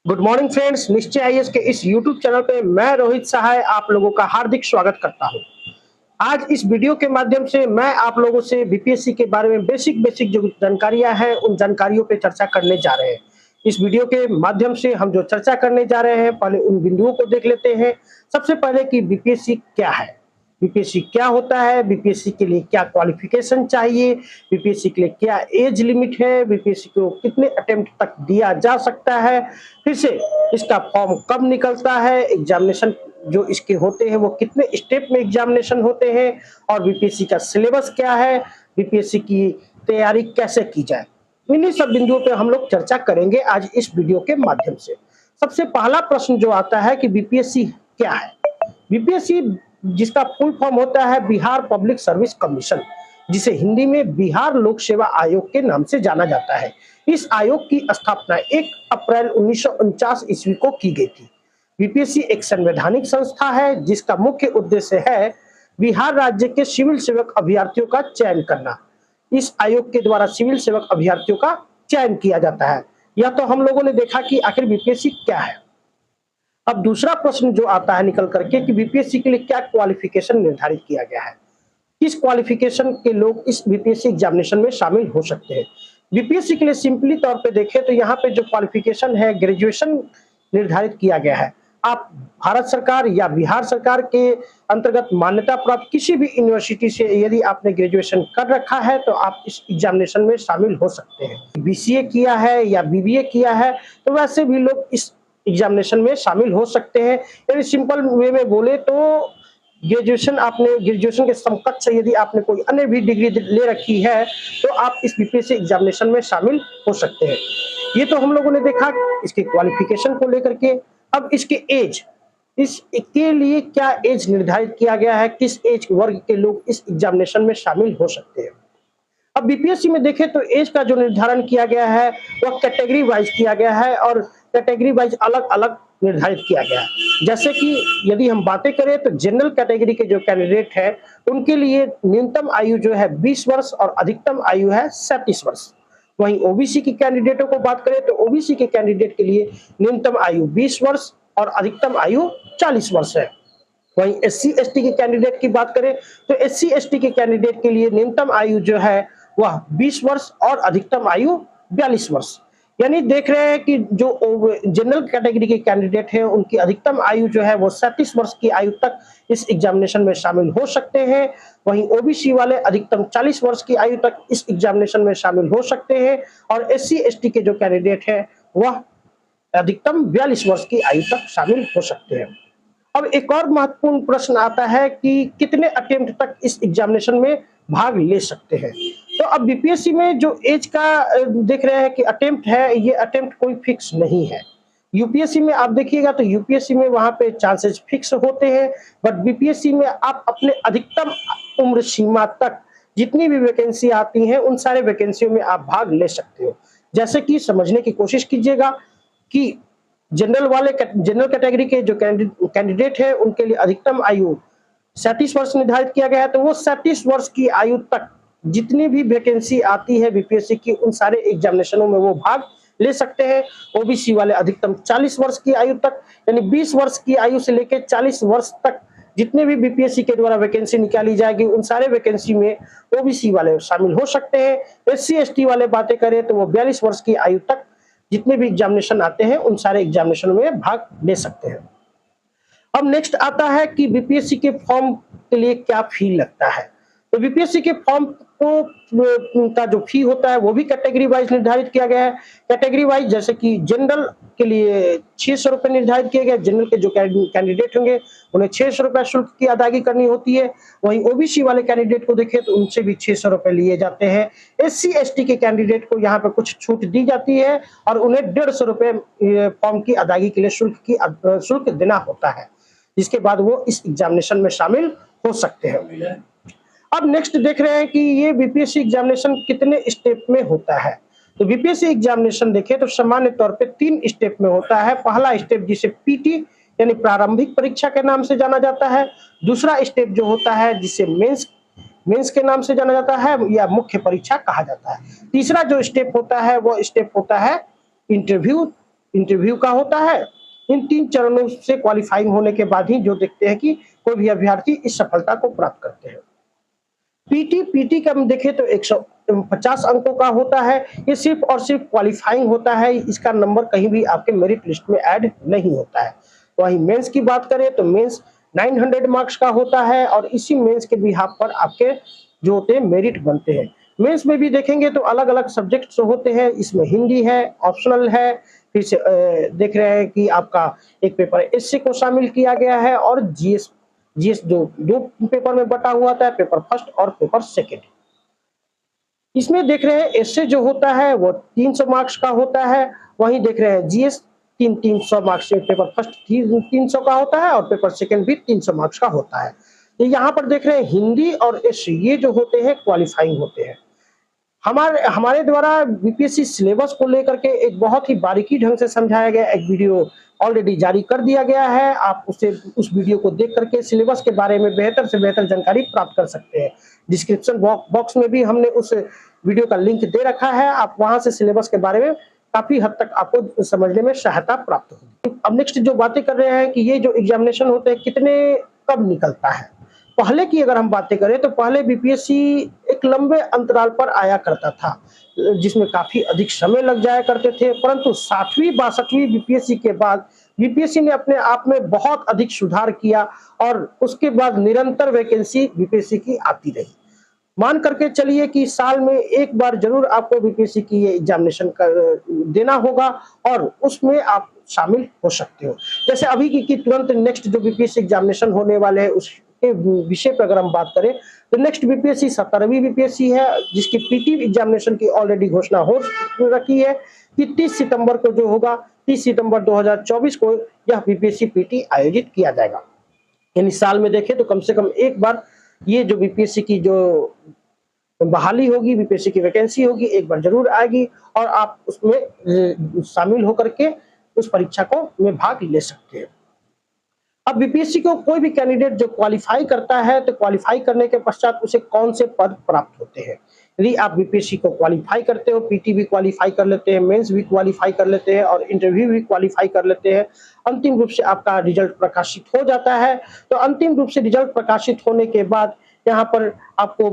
Good morning friends, निश्चय IAS के इस यूट्यूब चैनल पे मैं रोहित सहाय आप लोगों का हार्दिक स्वागत करता हूं। आज इस वीडियो के माध्यम से मैं आप लोगों से बीपीएससी के बारे में बेसिक बेसिक जो जानकारियां हैं उन जानकारियों पे चर्चा करने जा रहे हैं। इस वीडियो के माध्यम से हम जो चर्चा करने जा रहे हैं पहले उन बिंदुओं को देख लेते हैं। सबसे पहले कि बीपीएससी क्या है, बीपीएससी क्या होता है, बीपीएससी के लिए क्या क्वालिफिकेशन चाहिए, बीपीएससी के लिए क्या एज लिमिट है, बीपीएससी को कितने अटेम्प्ट तक दिया जा सकता है, फिर से इसका फॉर्म कब निकलता है, एग्जामिनेशन जो इसके होते हैं वो कितने स्टेप में एग्जामिनेशन होते हैं और बीपीएससी का सिलेबस क्या है, बीपीएससी की तैयारी कैसे की जाए। इन्हीं सब बिंदुओं पे हम लोग चर्चा करेंगे आज इस वीडियो के माध्यम से। सबसे पहला प्रश्न जो आता है कि बीपीएससी क्या है। बीपीएससी जिसका फुल फॉर्म होता है बिहार पब्लिक सर्विस कमीशन, जिसे हिंदी में बिहार लोक सेवा आयोग के नाम से जाना जाता है। इस आयोग की स्थापना 1 अप्रैल 1949 ईस्वी को की गई थी। बीपीएससी एक संवैधानिक संस्था है जिसका मुख्य उद्देश्य है बिहार राज्य के सिविल सेवक अभ्यर्थियों का चयन करना। इस आयोग के द्वारा सिविल सेवक अभ्यर्थियों का चयन किया जाता है। यह तो हम लोगों ने देखा कि आखिर बीपीएससी क्या है। अब दूसरा प्रश्न जो आता है निकल करके कि बीपीएससी के लिए क्या क्वालिफिकेशन निर्धारित किया गया है, किस क्वालिफिकेशन के लोग इस बीपीएससी एग्जामिनेशन में शामिल हो सकते हैं। बीपीएससी के लिए सिंपली तौर पे देखें तो यहाँ पे जो क्वालिफिकेशन है ग्रेजुएशन निर्धारित किया गया है। आप भारत सरकार या बिहार सरकार के अंतर्गत मान्यता प्राप्त किसी भी यूनिवर्सिटी से यदि आपने ग्रेजुएशन कर रखा है तो आप इस एग्जामिनेशन में शामिल हो सकते हैं। बीसीए किया है या बीबीए किया है तो वैसे भी लोग इस एग्जामिनेशन में शामिल हो सकते हैं। यदि सिंपल वे में बोले तो ग्रेजुएशन के समकक्ष यदि आपने कोई अन्य भी डिग्री ले रखी है तो आप इस बीपीएससी एग्जामिनेशन में शामिल हो सकते हैं। ये तो हम लोगों ने देखा इसके क्वालिफिकेशन को लेकर के। अब इसके एज, इसके लिए क्या एज निर्धारित किया गया है, किस एज वर्ग के लोग इस एग्जामिनेशन में शामिल हो सकते हैं। अब बीपीएससी में देखें तो एज का जो निर्धारण किया गया है वह कैटेगरी वाइज किया गया है और कैटेगरी वाइज अलग अलग निर्धारित किया गया है। जैसे कि यदि हम बातें करें तो जनरल कैटेगरी के जो कैंडिडेट है उनके लिए न्यूनतम आयु जो है 20 वर्ष और अधिकतम आयु है 37 वर्ष। वहीं ओबीसी की कैंडिडेटों को बात करें तो ओबीसी के कैंडिडेट के लिए न्यूनतम आयु 20 वर्ष और अधिकतम आयु 40 वर्ष है। वहीं एससी एसटी के कैंडिडेट की बात करें तो एससी एसटी के कैंडिडेट के लिए न्यूनतम आयु जो है वह 20 वर्ष और अधिकतम आयु 42 वर्ष। यानी देख रहे हैं कि जो जनरल कैटेगरी के कैंडिडेट हैं उनकी अधिकतम आयु जो है वो 37 वर्ष की आयु तक इस एग्जामिनेशन में शामिल हो सकते हैं। वहीं ओबीसी वाले अधिकतम 40 वर्ष की आयु तक इस एग्जामिनेशन में शामिल हो सकते हैं और एससी एसटी के जो कैंडिडेट है वह अधिकतम 42 वर्ष की आयु तक शामिल हो सकते हैं। अब एक और महत्वपूर्ण प्रश्न आता है कि कितने अटेम्प्ट तक इस एग्जामिनेशन में भाग ले सकते हैं। तो अब बीपीएससी में जो एज का देख रहे हैं कि अटेम्प्ट है, ये अटेम्प्ट कोई फिक्स नहीं है। यूपीएससी में आप देखिएगा तो यूपीएससी में वहां पे चांसेस फिक्स होते हैं, बट बीपीएससी में आप अपने अधिकतम उम्र सीमा तक जितनी भी वैकेंसी आती हैं उन सारे वैकेंसियों में आप भाग ले सकते हो। जैसे कि समझने की कोशिश कीजिएगा कि जनरल कैटेगरी के जो कैंडिडेट है उनके लिए अधिकतम आयु 37 वर्ष निर्धारित किया गया है। तो वो 37 वर्ष की आयु तक जितनी भी वैकेंसी आती है बीपीएससी की उन सारे एग्जामिनेशनों में वो भाग ले सकते हैं। ओबीसी वाले अधिकतम 40 वर्ष की आयु तक, यानी 20 वर्ष की आयु से लेकर 40 वर्ष तक जितने भी बीपीएससी के द्वारा वैकेंसी निकाली जाएगी उन सारे वैकेंसी में ओबीसी वाले शामिल हो सकते हैं। एससी एसटी वाले बातें करें तो वो 42 वर्ष की आयु तक जितने भी एग्जामिनेशन आते हैं उन सारे एग्जामिनेशन में भाग ले सकते हैं। अब नेक्स्ट आता है कि बीपीएससी के फॉर्म के लिए क्या फी लगता है। तो बीपीएससी के फॉर्म को का जो फी होता है वो भी कैटेगरी वाइज निर्धारित किया गया है। कैटेगरी वाइज जैसे कि जनरल के लिए 600 रुपए निर्धारित किए गए। जनरल के जो कैंडिडेट होंगे उन्हें 600 रुपए शुल्क की अदायगी करनी होती है। वहीं ओबीसी वाले कैंडिडेट को देखें तो उनसे भी 600 रुपए लिए जाते हैं। एससी एसटी के कैंडिडेट को यहाँ पे कुछ छूट दी जाती है और उन्हें 150 रुपए फॉर्म की अदायगी के लिए शुल्क देना होता है, जिसके बाद वो इस एग्जामिनेशन में शामिल हो सकते हैं। अब नेक्स्ट देख रहे हैं कि ये बीपीएससी एग्जामिनेशन कितने स्टेप में होता है। तो बीपीएससी एग्जामिनेशन देखें तो सामान्य तौर पे 3 स्टेप में होता है। पहला स्टेप जिसे पीटी यानी प्रारंभिक परीक्षा के नाम से जाना जाता है। दूसरा स्टेप जो होता है जिसे मेंस के नाम से जाना जाता है या मुख्य परीक्षा कहा जाता है। तीसरा जो स्टेप होता है वो स्टेप होता है इंटरव्यू इंटरव्यू का होता है। इन 3 चरणों से क्वालीफाइंग होने के बाद ही जो देखते हैं कि कोई भी अभ्यर्थी इस सफलता को प्राप्त करते हैं। पीटी का हम देखें तो 150 अंकों का होता है। ये सिर्फ और सिर्फ क्वालीफाइंग होता है, इसका नंबर कहीं भी आपके मेरिट लिस्ट में ऐड नहीं होता है। वहीं मेंस की बात करें तो मेंस 900 मार्क्स का होता है और इसी मेंस के बिहाफ पर आपके जो होते हैं मेरिट बनते हैं। मेंस में भी देखेंगे तो अलग-अलग सब्जेक्ट्स होते हैं, इसमें हिंदी है, ऑप्शनल है, फिर से देख रहे हैं कि आपका एक पेपर एसए को शामिल किया गया है और जीएस जो 2 पेपर में बटा हुआ था, पेपर फर्स्ट और पेपर सेकंड। इसमें देख रहे हैं एसए जो होता है वो 300 मार्क्स का होता है, वहीं देख रहे हैं जीएस 300 मार्क्स से पेपर फर्स्ट 300 का होता है और पेपर सेकंड भी 300 मार्क्स का होता है। तो यहाँ पर देख रहे हैं हिंदी और एसए ये जो होते हैं क्वालीफाइंग होते हैं। हमारे द्वारा बीपीएससी सिलेबस को लेकर के एक बहुत ही बारीकी ढंग से समझाया गया एक वीडियो ऑलरेडी जारी कर दिया गया है। आप उस वीडियो को देख करके सिलेबस के बारे में बेहतर से बेहतर जानकारी प्राप्त कर सकते हैं। डिस्क्रिप्शन बॉक्स में भी हमने उस वीडियो का लिंक दे रखा है, आप वहां से सिलेबस के बारे में काफी हद तक आपको समझने में सहायता प्राप्त होगी। अब नेक्स्ट जो बातें कर रहे हैं कि ये जो एग्जामिनेशन होते हैं कितने कब निकलता है। पहले की अगर हम बातें करें तो पहले बीपीएससी एक लंबे अंतराल पर आया करता था, जिसमें काफी अधिक समय लग जाया करते थे, परंतु 60वीं 62वीं बीपीएससी के बाद बीपीएससी ने अपने आप में बहुत अधिक सुधार किया और उसके बाद निरंतर वैकेंसी बीपीएससी की आती रही। मान करके चलिए कि साल में एक बार जरूर आपको बीपीएससी की ये एग्जामिनेशन देना होगा और उसमें आप शामिल हो सकते हो। जैसे अभी की तुरंत नेक्स्ट जो बीपीएससी एग्जामिनेशन होने वाले हैं उसके विषय पर अगर हम बात करें तो नेक्स्ट बीपीएससी 17वीं बीपीएससी है, जिसकी पीटी एग्जामिनेशन की ऑलरेडी घोषणा हो रखी है कि 30 सितंबर को जो होगा 30 सितंबर 2024 को यह बीपीएससी पीटी आयोजित किया जाएगा। यानी साल में देखें तो कम से कम एक बार ये जो बीपीएससी की जो बहाली होगी, बीपीएससी की वैकेंसी होगी, एक बार जरूर आएगी और आप उसमें शामिल होकर के उस परीक्षा को में भाग ले सकते हैं। अब बीपीएससी को कोई भी कैंडिडेट जो क्वालिफाई करता है तो क्वालिफाई करने के पश्चात उसे कौन से पद प्राप्त होते हैं। यदि आप बीपीएससी को क्वालिफाई करते हो, पीटी भी क्वालिफाई कर लेते हैं, मेंस भी क्वालिफाई कर लेते हैं और इंटरव्यू भी क्वालिफाई कर लेते हैं, अंतिम रूप से आपका रिजल्ट प्रकाशित हो जाता है। तो अंतिम रूप से रिजल्ट प्रकाशित होने के बाद यहाँ पर आपको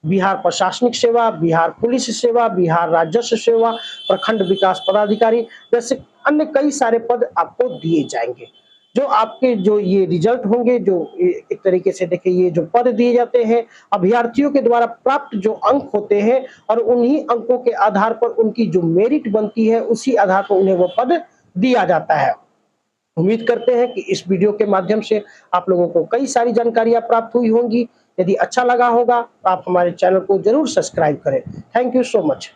बिहार प्रशासनिक सेवा, बिहार पुलिस सेवा, बिहार राजस्व सेवा, प्रखंड विकास पदाधिकारी जैसे अन्य कई सारे पद आपको दिए जाएंगे। जो आपके जो ये रिजल्ट होंगे, जो एक तरीके से देखिए ये जो पद दिए जाते हैं अभ्यर्थियों के द्वारा प्राप्त जो अंक होते हैं और उन्हीं अंकों के आधार पर उनकी जो मेरिट बनती है उसी आधार पर उन्हें वो पद दिया जाता है। उम्मीद करते हैं कि इस वीडियो के माध्यम से आप लोगों को कई सारी जानकारियां प्राप्त हुई होंगी। यदि अच्छा लगा होगा तो आप हमारे चैनल को जरूर सब्सक्राइब करें। Thank you so much.